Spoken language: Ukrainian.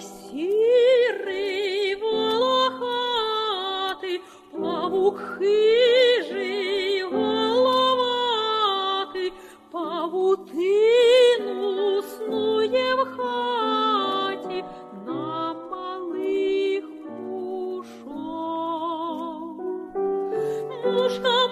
Павук сірий, волохатий, павук хижий, головатий, павутину снує в хаті на малих мушок. Мушка,